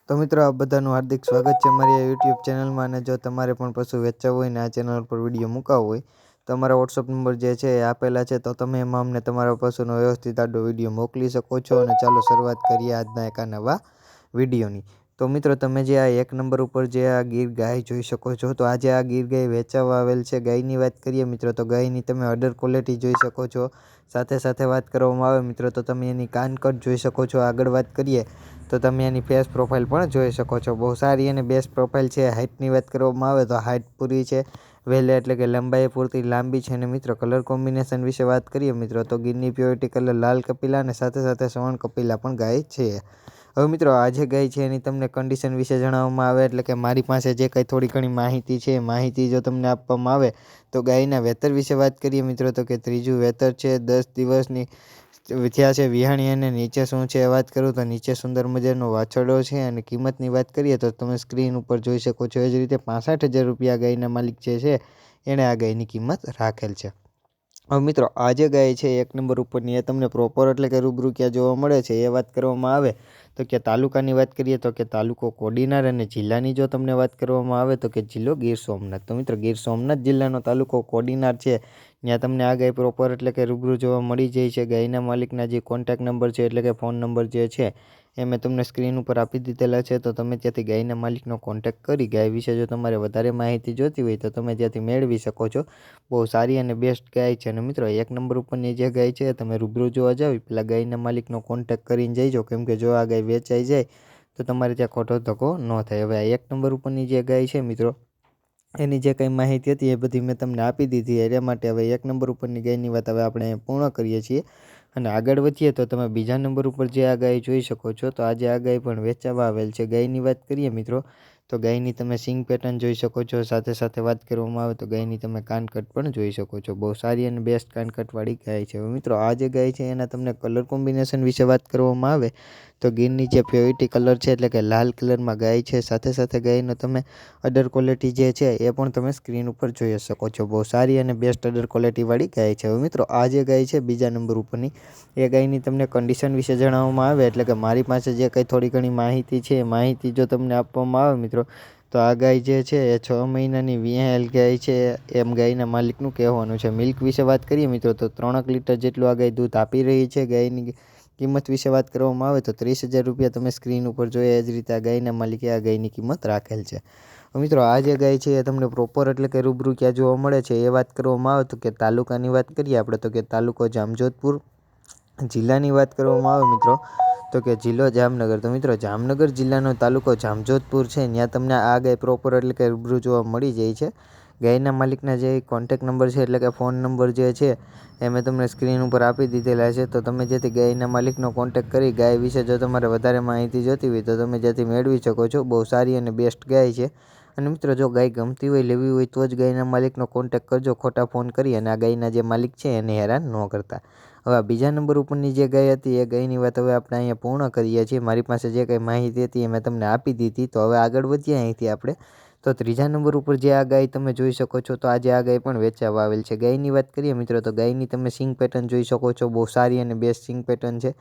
તો મિત્રો આ બધાનું હાર્દિક સ્વાગત છે અમારી આ યુટ્યુબ ચેનલમાં। અને જો તમારે પણ પશુ વેચવું હોય ને આ ચેનલ પર વિડીયો મૂકાવવો હોય તો અમારા વોટ્સઅપ નંબર જે છે એ આપેલા છે, તો તમે એમાં અમને તમારા પશુનો વ્યવસ્થિત આડો વિડીયો મોકલી શકો છો। અને ચાલો શરૂઆત કરીએ આજના એક નવા વિડીયોની। તો મિત્રો તમે જે આ એક નંબર ઉપર જે આ ગીર ગાય જોઈ શકો છો, તો આજે આ ગીર ગાય વેચાવા આવેલ છે। ગાયની વાત કરીએ મિત્રો તો ગાયની તમે અડર ક્વોલિટી જોઈ શકો છો। સાથે સાથે વાત કરવામાં આવે મિત્રો તો તમે એની કાનકટ જોઈ શકો છો। આગળ વાત કરીએ તો તમે એની ફેસ પ્રોફાઇલ પણ જોઈ શકો છો। બહુ સારી અને બેસ્ટ પ્રોફાઇલ છે। હાઇટની વાત કરવામાં આવે તો હાઇટ પૂરી છે, વહેલે એટલે કે લંબાઈ પૂરતી લાંબી છે। અને મિત્રો કલર કોમ્બિનેશન વિશે વાત કરીએ મિત્રો તો ગીરની પ્યોરિટી કલર લાલ કપિલા અને સાથે સાથે સવર્ણ કપિલા પણ ગાય છે। હવે મિત્રો આ જે ગાય છે એની તમને કન્ડિશન વિશે જણાવવામાં આવે એટલે કે મારી પાસે જે કંઈ થોડી ઘણી માહિતી છે, માહિતી જો તમને આપવામાં આવે તો ગાયના વેતર વિશે વાત કરીએ મિત્રો તો કે ત્રીજું વેતર છે, 10 દિવસની થયા છે વિહાણી। અને નીચે શું છે વાત કરું તો નીચે સુંદર મજાનો વાછરડો છે। અને કિંમતની વાત કરીએ તો તમે સ્ક્રીન ઉપર જોઈ શકો છો। એ જ રીતે 65,000 રૂપિયા ગાયના માલિક જે છે એણે આ ગાયની કિંમત રાખેલ છે। હવે મિત્રો આ જે ગાય છે એક નંબર ઉપરની એ તમને પ્રોપર એટલે કે રૂબરૂ ક્યાં જોવા મળે છે એ વાત કરવામાં આવે તો કે તાલુકાની વાત કરીએ તો કે તાલુકો કોડીનાર। અને જિલ્લાની જો તમને વાત કરવામાં આવે તો કે જિલ્લો ગીર સોમનાથ। તો મિત્રો ગીર સોમનાથ જિલ્લાનો તાલુકો કોડીનાર છે, ત્યાં તમને આ ગાય પ્રોપર એટલે કે રૂબરૂ જોવા મળી જાય છે। ગાયના માલિકના જે કોન્ટેક્ટ નંબર છે એટલે કે ફોન નંબર જે છે એ મેં તમને સ્ક્રીન ઉપર આપી દીધેલા છે, તો તમે ત્યાંથી ગાયના માલિકનો કોન્ટેક્ટ કરી ગાય વિશે જો તમારે વધારે માહિતી જોતી હોય તો તમે ત્યાંથી મેળવી શકો છો। બહુ સારી અને બેસ્ટ ગાય છે। અને મિત્રો એક નંબર ઉપરની જે ગાય છે તમે રૂબરૂ જોવા જાવ પહેલાં ગાયના માલિકનો કોન્ટેક્ટ કરીને જઈજો, કેમ કે જો આ ગાય વેચાઈ જાય તો તમારે ત્યાં ખોટો ધક્કો ન થાય। હવે આ એક નંબર ઉપરની જે ગાય છે મિત્રો એની જે કંઈ માહિતી હતી એ બધી મેં તમને આપી દીધી। એના માટે હવે એક નંબર ઉપરની ગાયની વાત હવે આપણે પૂર્ણ કરીએ છીએ અને આગળ વધીએ તો તમે બીજા નંબર ઉપર જે આ ગાય જોઈ શકો છો, તો આજે આ ગાય પણ વેચાવા આવેલ છે। ગાયની વાત કરીએ મિત્રો તો ગાયની તમે સિંગ પેટર્ન જોઈ શકો છો। સાથે સાથે વાત કરવામાં આવે તો ગાયની તમે કાનકટ પણ જોઈ શકો છો। બહુ સારી અને બેસ્ટ કાનકટવાળી ગાય છે। હવે મિત્રો આ જે ગાય છે એના તમને કલર કોમ્બિનેશન વિશે વાત કરવામાં આવે તો ગીરની જે પ્યોરિટી કલર છે એટલે કે લાલ કલરમાં ગાય છે। સાથે સાથે ગાયનો તમે અડર ક્વોલિટી જે છે એ પણ તમે સ્ક્રીન ઉપર જોઈ શકો છો। બહુ સારી અને બેસ્ટ અડર ક્વોલિટીવાળી ગાય છે। હવે મિત્રો આ જે ગાય છે બીજા નંબર ઉપરની એ ગાયની તમને કન્ડિશન વિશે જણાવવામાં આવે એટલે કે મારી પાસે જે કંઈ થોડી ઘણી માહિતી છે, માહિતી જો તમને આપવામાં આવે મિત્રો તો આ ગાય જે છે એ 6 મહિનાની વિયાયેલ ગાય છે એમ ગાયના માલિકનું કહેવાનું છે। મિલ્ક વિશે વાત કરીએ મિત્રો તો 3 લીટર જેટલું આ ગાય દૂધ આપી રહી છે। ગાયની કિંમત વિશે વાત કરવામાં આવે તો 30,000 રૂપિયા તમે સ્ક્રીન ઉપર જોઈએ એ જ રીતે આ ગાયના માલિકે આ ગાયની કિંમત રાખેલ છે। મિત્રો આ જે ગાય છે એ તમને પ્રોપર એટલે કે રૂબરૂ ક્યાં જોવા મળે છે એ વાત કરવામાં આવે તો કે તાલુકાની વાત કરીએ આપણે તો કે તાલુકો જામજોધપુર। જિલ્લાની વાત કરવામાં આવે મિત્રો તો કે જિલ્લો જામનગર। તો મિત્રો જામનગર જિલ્લાનો તાલુકો જામજોધપુર છે, ત્યાં તમને આ ગાય પ્રોપર એટલે કે રૂબરૂ જોવા મળી જાય છે। ગાયના માલિકના જે કોન્ટેક્ટ નંબર છે એટલે કે ફોન નંબર જે છે એ મેં તમને સ્ક્રીન ઉપર આપી દીધેલા છે, તો તમે જેથી ગાયના માલિકનો કોન્ટેક્ટ કરી ગાય વિશે જો તમારે વધારે માહિતી જોતી હોય તો તમે જ્યાંથી મેળવી શકો છો। બહુ સારી અને બેસ્ટ ગાય છે। અને મિત્રો જો ગાય ગમતી હોય, લેવી હોય તો જ ગાયના માલિકનો કોન્ટેક્ટ કરજો, ખોટા ફોન કરી અને આ ગાયના જે માલિક છે એને હેરાન ન કરતા। હવે બીજા નંબર ઉપરની જે ગાય હતી એ ગાયની વાત હવે આપણે અહીંયા પૂર્ણ કરીએ છીએ। મારી પાસે જે કંઈ માહિતી હતી એ મેં તમને આપી દીધી, તો હવે આગળ વધીએ અહીંથી આપણે તો ત્રીજા નંબર ઉપર જે આ ગાય તમે જોઈ શકો છો, તો આજે આ ગાય પણ વેચાવા આવેલ છે। ગાયની વાત કરીએ મિત્રો તો ગાયની તમે સિંગ પેટર્ન જોઈ શકો છો। બહુ સારી અને બેસ્ટ સિંગ પેટર્ન છે।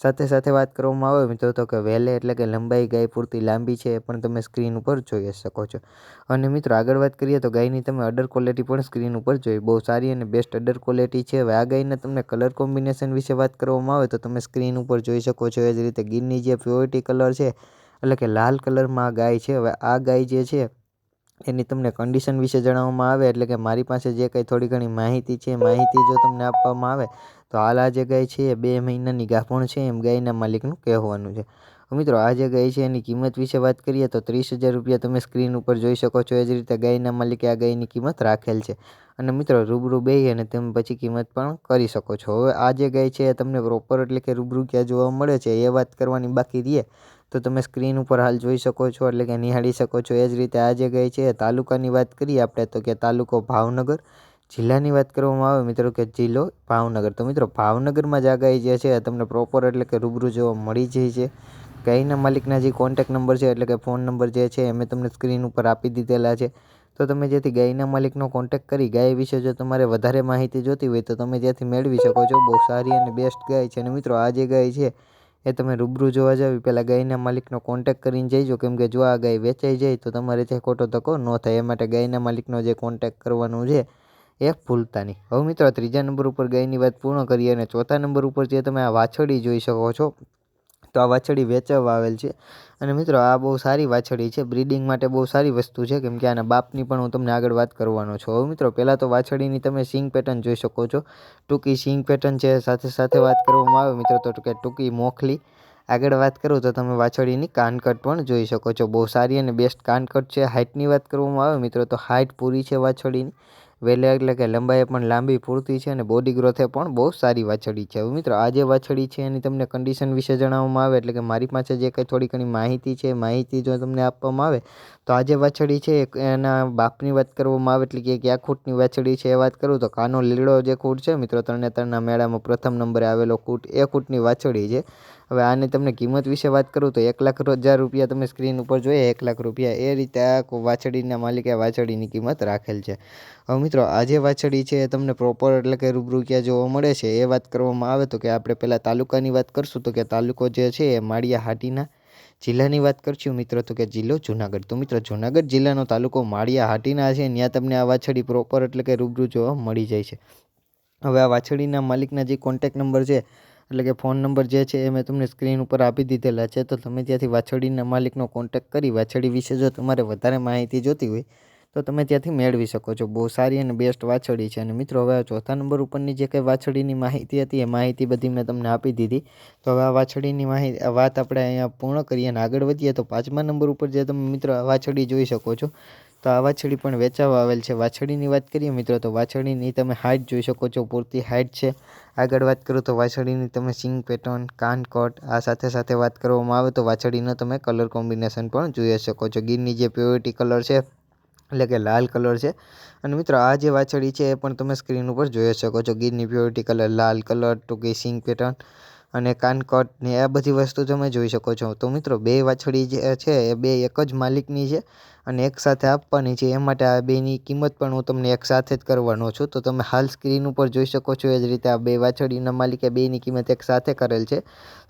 સાથે સાથે વાત કરવામાં આવે મિત્રો તો કે વહેલે એટલે કે લંબાઈ ગાય પૂરતી લાંબી છે એ પણ તમે સ્ક્રીન ઉપર જોઈ શકો છો। અને મિત્રો આગળ વાત કરીએ તો ગાયની તમે અડર ક્વોલિટી પણ સ્ક્રીન ઉપર જોઈ, બહુ સારી અને બેસ્ટ અડર ક્વોલિટી છે। હવે આ ગાયના તમને કલર કોમ્બિનેશન વિશે વાત કરવામાં આવે તો તમે સ્ક્રીન ઉપર જોઈ શકો છો। એ જ રીતે ગીરની જે પ્યોરિટી કલર છે એટલે કે લાલ કલરમાં આ ગાય છે। હવે આ ગાય જે છે એની તમને કન્ડિશન વિશે જણાવવામાં આવે એટલે કે મારી પાસે જે કંઈ થોડી ઘણી માહિતી છે, માહિતી જો તમને આપવામાં આવે તો હાલ આ જે ગાય છે એ 2 મહિનાની ગાભણ છે એમ ગાયના માલિકનું કહેવાનું છે। મિત્રો આ જે ગાય છે એની કિંમત વિશે વાત કરીએ તો 30,000 રૂપિયા તમે સ્ક્રીન ઉપર જોઈ શકો છો। એ જ રીતે ગાયના માલિકે આ ગાયની કિંમત રાખેલ છે। અને મિત્રો રૂબરૂ બેસી અને તમે પછી કિંમત પણ કરી શકો છો। હવે આ જે ગાય છે એ તમને પ્રોપર એટલે કે રૂબરૂ ક્યાં જોવા મળે છે એ વાત કરવાની બાકી રહે તો તમે સ્ક્રીન ઉપર હાલ જોઈ શકો છો એટલે કે નિહાળી શકો છો। એ જ રીતે આ જે ગાય છે તાલુકાની વાત કરીએ આપણે તો કે તાલુકો ભાવનગર। જિલ્લાની વાત કરવામાં આવે મિત્રો કે જિલ્લો ભાવનગર। તો મિત્રો ભાવનગરમાં જ આ ગાય જે છે તમને પ્રોપર એટલે કે રૂબરૂ જોવા મળી જાય છે। ગાયના માલિકના જે કોન્ટેક્ટ નંબર છે એટલે કે ફોન નંબર જે છે એ મેં તમને સ્ક્રીન ઉપર આપી દીધેલા છે, તો તમે જેથી ગાયના માલિકનો કોન્ટેક્ટ કરી ગાય વિશે જો તમારે વધારે માહિતી જોતી હોય તો તમે ત્યાંથી મેળવી શકો છો। બહુ સારી અને બેસ્ટ ગાય છે। અને મિત્રો આ જે ગાય છે એ તમે રૂબરૂ જોવા જાવ પહેલાં ગાયના માલિકનો કોન્ટેક્ટ કરીને જઈજો, કેમ કે જો આ ગાય વેચાઈ જાય તો તમારે ત્યાં ખોટો ધક્કો ન થાય. એ માટે ગાયના માલિકનો જે કોન્ટેક્ટ કરવાનું છે એ ભૂલતા નહીં. હવે મિત્રો ત્રીજા નંબર ઉપર ગાયની વાત પૂર્ણ કરીએ અને ચોથા નંબર ઉપર જે તમે આ વાછડી જોઈ શકો છો, તો આ વાછડી વેચવા આવેલ છે. અને મિત્રો આ બહુ સારી વાછડી છે, બ્રીડિંગ માટે બહુ સારી વસ્તુ છે, કેમ કે આના બાપની પણ હું તમને આગળ વાત કરવાનો છું. હવે મિત્રો પહેલાં તો વાછડીની તમે સિંગ પેટર્ન જોઈ શકો છો, ટૂંકી સિંગ પેટર્ન છે. સાથે સાથે વાત કરવામાં આવે મિત્રો તો કે ટૂંકી મોખલી. આગળ વાત કરું તો તમે વાછડીની કાનકટ પણ જોઈ શકો છો, બહુ સારી અને બેસ્ટ કાનકટ છે. હાઇટની વાત કરવામાં આવે મિત્રો તો હાઇટ પૂરી છે વાછડીની, વેલે એટલે કે લંબાઈ પણ લાંબી પૂરતી છે અને બોડી ગ્રોથે પણ બહુ સારી વાછડી છે. હવે મિત્રો આ જે વાછડી છે એની તમને કન્ડિશન વિશે જણાવવામાં આવે એટલે કે મારી પાસે જે કંઈ થોડી ઘણી માહિતી છે, માહિતી જો તમને આપવામાં આવે તો આ જે વાછડી છે એના બાપની વાત કરવામાં આવે એટલે કે કયા ખૂટની વાછડી છે એ વાત કરું તો કાનો લીલો જે ખૂટ છે મિત્રો, તરણેતરના મેળામાં પ્રથમ નંબરે આવેલો ખૂટ, એ ખૂટની વાછડી છે. હવે આની તમને કિંમત વિશે વાત કરું તો 1,00,000 રૂપિયા તમે સ્ક્રીન ઉપર જોઈએ, 1,00,000 રૂપિયા એ રીતે આ વાછડીના માલિકે વાછડીની કિંમત રાખેલ છે. હવે મિત્રો આ જે વાછડી છે એ તમને પ્રોપર એટલે કે રૂબરૂ ક્યાં જોવા મળે છે એ વાત કરવામાં આવે તો કે આપણે પહેલાં તાલુકાની વાત કરશું તો કે તાલુકો જે છે એ માળિયા હાટીના. જિલ્લાની વાત કરશું મિત્રો તો કે જિલ્લો જુનાગઢ. તો મિત્રો જુનાગઢ જિલ્લાનો તાલુકો માળિયા હાટીના છે, ત્યાં તમને આ વાછડી પ્રોપર એટલે કે રૂબરૂ જોવા મળી જાય છે. હવે આ વાછડીના માલિકના જે કોન્ટેક્ટ નંબર છે એટલે કે ફોન નંબર જે છે એ મેં તમને સ્ક્રીન ઉપર આપી દીધેલા છે, તો તમે ત્યાંથી વાછડીના માલિકનો કોન્ટેક્ટ કરી વાછડી વિશે જો તમારે વધારે માહિતી જોતી હોય તો તમે ત્યાંથી મેળવી શકો છો. બહુ સારી અને બેસ્ટ વાછડી છે. અને મિત્રો હવે ચોથા નંબર ઉપરની જે કંઈ વાછડીની માહિતી હતી એ માહિતી બધી મેં તમને આપી દીધી. તો હવે આ વાછડીની વાત આપણે અહીંયા પૂર્ણ કરીએ અને આગળ વધીએ તો પાંચમા નંબર ઉપર જે તમે મિત્રો આ વાછડી જોઈ શકો છો, તો આ વાછડી પણ વેચાવા આવેલ છે. વાછડીની વાત કરીએ મિત્રો તો વાછડીની તમે હાઇટ જોઈ શકો છો, પૂરતી હાઇટ છે. આગળ વાત કરું તો વાછડીની તમે સિંગ પેટર્ન, કાનકોટ, આ સાથે સાથે વાત કરવામાં આવે તો વાછડીનો તમે કલર કોમ્બિનેશન પણ જોઈ શકો છો. ગીરની જે પ્યોરિટી કલર છે એટલે કે લાલ કલર છે. અને મિત્રો આ જે વાછડી છે એ પણ તમે સ્ક્રીન ઉપર જોઈ શકો છો, ગીરની પ્યોરિટી કલર, લાલ કલર, ટૂંકી સિંગ પેટર્ન અને કાનકોટ ને આ બધી વસ્તુ તમે જોઈ શકો છો. તો મિત્રો બે વાછડી જે છે એ બે એક જ માલિકની છે અને એક સાથે આપવાની છે, એ માટે આ બેની કિંમત પણ હું તમને એક સાથે જ કરવાનો છું. તો તમે હાલ સ્ક્રીન ઉપર જોઈ શકો છો એ જ રીતે આ બે વાછડીના માલિકે બેની કિંમત એક સાથે કરેલ છે.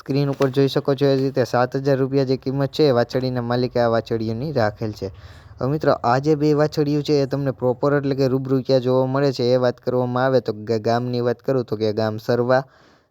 સ્ક્રીન ઉપર જોઈ શકો છો એ જ રીતે 7,000 રૂપિયા જે કિંમત છે વાછડીના માલિકે આ વાછડીઓની રાખેલ છે. હવે મિત્રો આ જે બે વાછડીઓ છે એ તમને પ્રોપર એટલે કે રૂબરૂ ક્યાં જોવા મળે છે એ વાત કરવામાં આવે તો ગામની વાત કરું તો કે ગામ સરવા.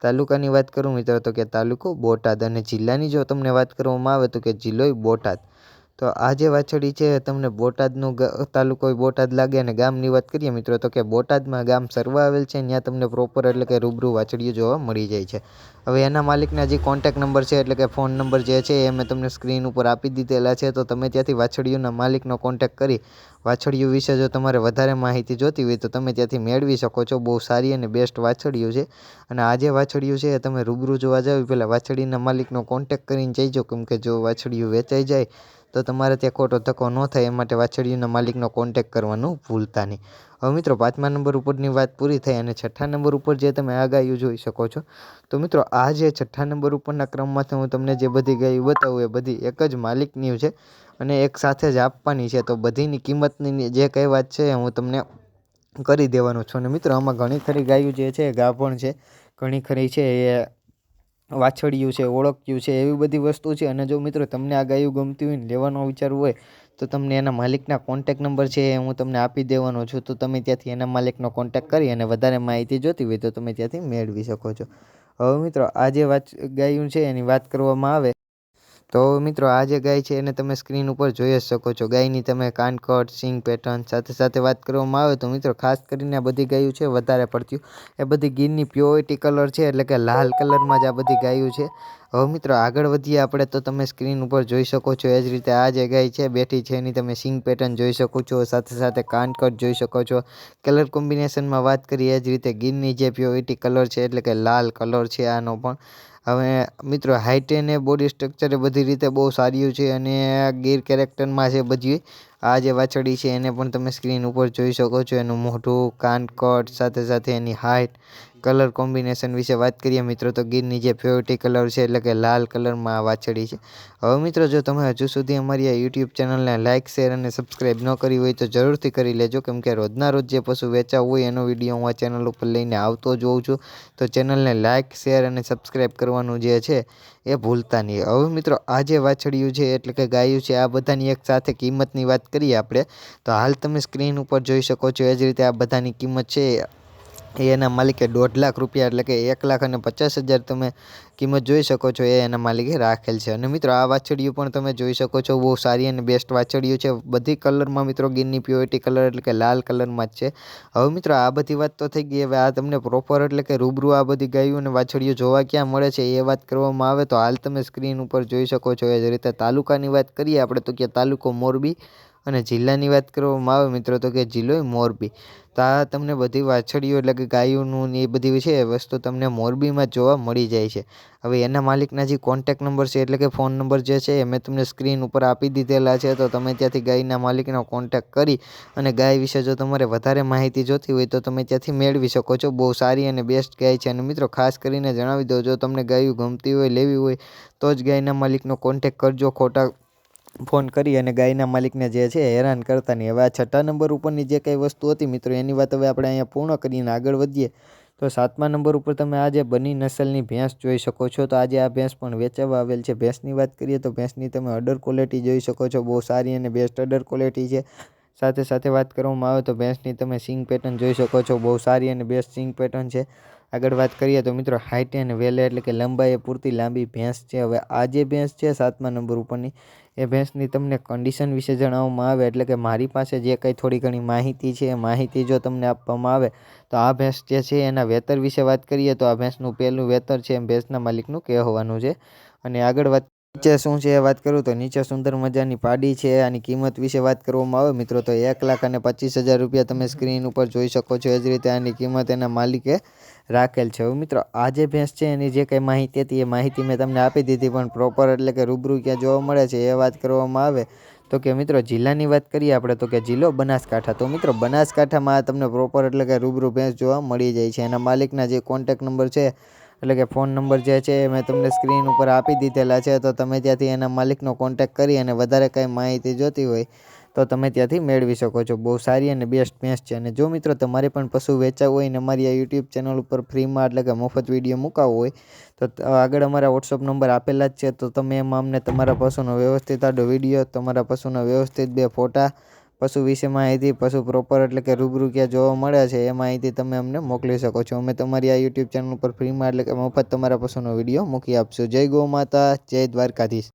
તાલુકાની વાત કરું મિત્રો તો કે તાલુકો બોટાદ. અને જિલ્લાની જો તમને વાત કરવામાં આવે તો કે જિલ્લો બોટાદ. તો આ જે વાછડી છે તમને બોટાદનું તાલુકો બોટાદ લાગે. અને ગામની વાત કરીએ મિત્રો તો કે બોટાદમાં ગામ સરવા આવેલ છે, ત્યાં તમને પ્રોપર એટલે કે રૂબરૂ વાછડીઓ જોવા મળી જાય છે. હવે એના માલિકના જે કોન્ટેક્ટ નંબર છે એટલે કે ફોન નંબર જે છે એ મેં તમને સ્ક્રીન ઉપર આપી દીધેલા છે, તો તમે ત્યાંથી વાછડીઓના માલિકનો કોન્ટેક્ટ કરી વાછડીઓ વિશે જો તમારે વધારે માહિતી જોતી હોય તો તમે ત્યાંથી મેળવી શકો છો. બહુ સારી અને બેસ્ટ વાછડીઓ છે. અને આ જે વાછડીઓ છે એ તમે રૂબરૂ જોવા જાવ પહેલાં વાછડીના માલિકનો કોન્ટેક્ટ કરીને જઈજો, કેમ કે જો વાછડીઓ વેચાઈ જાય તો તમારે ત્યાં ખોટો ધક્કો ન થાય એ માટે વાછડીઓના માલિકનો કોન્ટેક્ટ કરવાનું ભૂલતા નહીં. હવે મિત્રો પાંચમા નંબર ઉપરની વાત પૂરી થઈ અને છઠ્ઠા નંબર ઉપર જે તમે આ ગાયો જોઈ શકો છો, તો મિત્રો આ જે છઠ્ઠા નંબર ઉપરના ક્રમમાંથી હું તમને જે બધી ગાયો બતાવું એ બધી એક જ માલિકની છે અને એક સાથે જ આપવાની છે. તો બધીની કિંમતની જે કંઈ વાત છે હું તમને કરી દેવાનો છું. અને મિત્રો આમાં ઘણી ખરી ગાયો જે છે એ ગાભણ છે, ઘણી ખરી છે એ વાછડિયું છે, ઓળખ્યું છે, એવી બધી વસ્તુ છે. અને જો મિત્રો તમને આ ગાયું ગમતી હોય ને લેવાનો વિચાર હોય તો તમને એના માલિકના કોન્ટેક્ટ નંબર છે એ હું તમને આપી દેવાનો છું, તો તમે ત્યાંથી એના માલિકનો કોન્ટેક્ટ કરી અને વધારે માહિતી જોતી હોય તો તમે ત્યાંથી મેળવી શકો છો. હવે મિત્રો આ જે ગાયું છે એની વાત કરવામાં આવે તો મિત્રો આ જે ગાય છે એને તમે સ્ક્રીન ઉપર જોઈ જ શકો છો. ગાયની તમે કાનકોટ, સિંગ પેટર્ન સાથે સાથે વાત કરવામાં આવે તો મિત્રો ખાસ કરીને આ બધી ગાયો છે વધારે પડતી એ બધી ગીરની પ્યોરિટી કલર છે એટલે કે લાલ કલરમાં જ આ બધી ગાયો છે. હવે મિત્રો આગળ વધીએ આપણે તો તમે સ્ક્રીન ઉપર જોઈ શકો છો એ જ રીતે આ જે ગાય છે બેઠી છે એની તમે સિંગ પેટર્ન જોઈ શકો છો, સાથે સાથે કાનકોટ જોઈ શકો છો. કલર કોમ્બિનેશનમાં વાત કરીએ એ જ રીતે ગીરની જે પ્યોરિટી કલર છે એટલે કે લાલ કલર છે આનો પણ. હવે મિત્રો હાઇટ અને બોડી સ્ટ્રક્ચર એ બધી રીતે બહુ સારી છે અને ગીર કેરેક્ટરમાં છે બધી. આ જે વાછડી છે એને પણ તમે સ્ક્રીન ઉપર જોઈ શકો છો, એનું મોઢું, કાનકોટ, સાથે સાથે એની હાઇટ, કલર કોમ્બિનેશન વિશે વાત કરીએ મિત્રો તો ગીરની જે પ્યોરિટી કલર છે એટલે કે લાલ કલરમાં આ વાછડી છે. હવે મિત્રો જો તમે હજુ સુધી અમારી આ યુટ્યુબ ચેનલને લાઇક, શેર અને સબસ્ક્રાઈબ ન કરી હોય તો જરૂરથી કરી લેજો, કેમ કે રોજના રોજ જે પશુ વેચાવું હોય એનો વિડીયો હું આ ચેનલ ઉપર લઈને આવતો જ હોઉં છું. તો ચેનલને લાઇક, શેર અને સબસ્ક્રાઈબ કરવાનું જે છે એ ભૂલતા નહીં. હવે મિત્રો આ જે વાછડિયું છે એટલે કે ગાયું છે, આ બધાની એક સાથે કિંમતની વાત કરીએ આપણે તો હાલ તમે સ્ક્રીન ઉપર જોઈ શકો છો એ જ રીતે આ બધાની કિંમત છે એ એના માલિકે 1.5 લાખ રૂપિયા એટલે કે 1,50,000 તમે કિંમત જોઈ શકો છો એ એના માલિકે રાખેલ છે. અને મિત્રો આ વાછડિયું પણ તમે જોઈ શકો છો બહુ સારી અને બેસ્ટ વાછડિયું છે. બધી કલરમાં મિત્રો ગીરની પ્યોરિટી કલર એટલે કે લાલ કલરમાં જ છે. હવે મિત્રો આ બધી વાત તો થઈ ગઈ. હવે આ તમને પ્રોપર એટલે કે રૂબરૂ આ બધી ગાયું અને વાછડિયું જોવા ક્યાં મળે છે એ વાત કરવામાં આવે તો હાલ તમે સ્ક્રીન ઉપર જોઈ શકો છો એ જ રીતે તાલુકાની વાત કરીએ આપણે તો કે તાલુકો મોરબી અને જિલ્લાની વાત કરવામાં આવે મિત્રો તો કે જિલ્લો મોરબી. તો આ તમને બધી વાછડીઓ એટલે કે ગાયોનું ને એ બધી છે વસ્તુ તમને મોરબીમાં જોવા મળી જાય છે. હવે એના માલિકના જે કોન્ટેક નંબર છે એટલે કે ફોન નંબર જે છે એ મેં તમને સ્ક્રીન ઉપર આપી દીધેલા છે. તો તમે ત્યાંથી ગાયના માલિકનો કોન્ટેક કરી અને ગાય વિશે જો તમારે વધારે માહિતી જોતી હોય તો તમે ત્યાંથી મેળવી શકો છો. બહુ સારી અને બેસ્ટ ગાય છે. અને મિત્રો ખાસ કરીને જણાવી દો, જો તમને ગાયું ગમતી હોય, લેવી હોય તો જ ગાયના માલિકનો કોન્ટેક કરજો. ખોટા ફોન કરી અને ગાયના માલિકને જે છે હેરાન કરતા નહીં. હવે આ 6ઠા નંબર ઉપરની જે કંઈ વસ્તુ હતી મિત્રો એની વાત હવે આપણે અહીંયા પૂર્ણ કરીને આગળ વધીએ તો 7મા નંબર ઉપર તમે આ જે બની નસલની ભેંસ જોઈ શકો છો. તો આજે આ ભેંસ પણ વેચાવા આવેલ છે. ભેંસની વાત કરીએ તો ભેંસની તમે અડર ક્વોલિટી જોઈ શકો છો. બહુ સારી અને બેસ્ટ અડર ક્વોલિટી છે. સાથે સાથે વાત કરવામાં આવે તો ભેંસની તમે સિંગ પેટર્ન જોઈ શકો છો. બહુ સારી અને બેસ્ટ સિંગ પેટર્ન છે. આગળ વાત કરીએ તો મિત્રો હાઇટ અને વેલે એટલે કે લંબાઈ પૂરતી લાંબી ભેંસ છે. હવે આ જે ભેંસ છે 7મા નંબર ઉપરની એ ભેંસની તમને કન્ડિશન વિશે જણાવવામાં આવે એટલે કે મારી પાસે જે કંઈ થોડી ઘણી માહિતી છે એ માહિતી જો તમને આપવામાં આવે તો આ ભેંસ જે છે એના વેતર વિશે વાત કરીએ તો આ ભેંસનું પહેલું વેતર છે એમ ભેંસના માલિકનું કહેવાનું છે. અને આગળ વાત નીચે શું છે એ વાત કરું તો નીચે સુંદર મજાની પાડી છે. આની કિંમત વિશે વાત કરવામાં આવે મિત્રો તો 1,25,000 રૂપિયા તમે સ્ક્રીન ઉપર જોઈ શકો છો. એ જ રીતે આની કિંમત એના માલિકે રાખેલ છે. હવે મિત્રો આ જે ભેંસ છે એની જે કંઈ માહિતી હતી એ માહિતી મેં તમને આપી દીધી, પણ પ્રોપર એટલે કે રૂબરૂ ક્યાં જોવા મળે છે એ વાત કરવામાં આવે તો કે મિત્રો જિલ્લાની વાત કરીએ આપણે તો કે જિલ્લો બનાસકાંઠા. તો મિત્રો બનાસકાંઠામાં તમને પ્રોપર એટલે કે રૂબરૂ ભેંસ જોવા મળી જાય છે. એના માલિકના જે કોન્ટેક નંબર છે એટલે કે ફોન નંબર જે છે એ મેં તમને સ્ક્રીન ઉપર આપી દીધેલા છે. તો તમે ત્યાંથી એના માલિકનો કોન્ટેક કરી અને વધારે કંઈ માહિતી જોતી હોય તો તમે ત્યાંથી મેળવી શકો છો. બહુ સારી અને બેસ્ટ ભેંસ છે. અને જો મિત્રો તમારે પણ પશુ વેચાવું હોય ને અમારી આ યુટ્યુબ ચેનલ ઉપર ફ્રીમાં એટલે કે મફત વિડીયો મૂકાવવો હોય તો આગળ અમારા વોટ્સઅપ નંબર આપેલા જ છે. તો તમે એમાં અમને તમારા પશુનો વ્યવસ્થિત આડો વિડીયો, તમારા પશુના વ્યવસ્થિત 2 ફોટા, પશુ વિશે માહિતી, પશુ પ્રોપર એટલે કે રૂબરૂ ક્યાં જોવા મળે છે એ માહિતી તમે અમને મોકલી શકો છો. અમે તમારી આ યુટ્યુબ ચેનલ ઉપર ફ્રીમાં એટલે કે મફત તમારા પશુનો વિડીયો મૂકી આપશું. જય ગૌ માતા, જય દ્વારકાધીશ.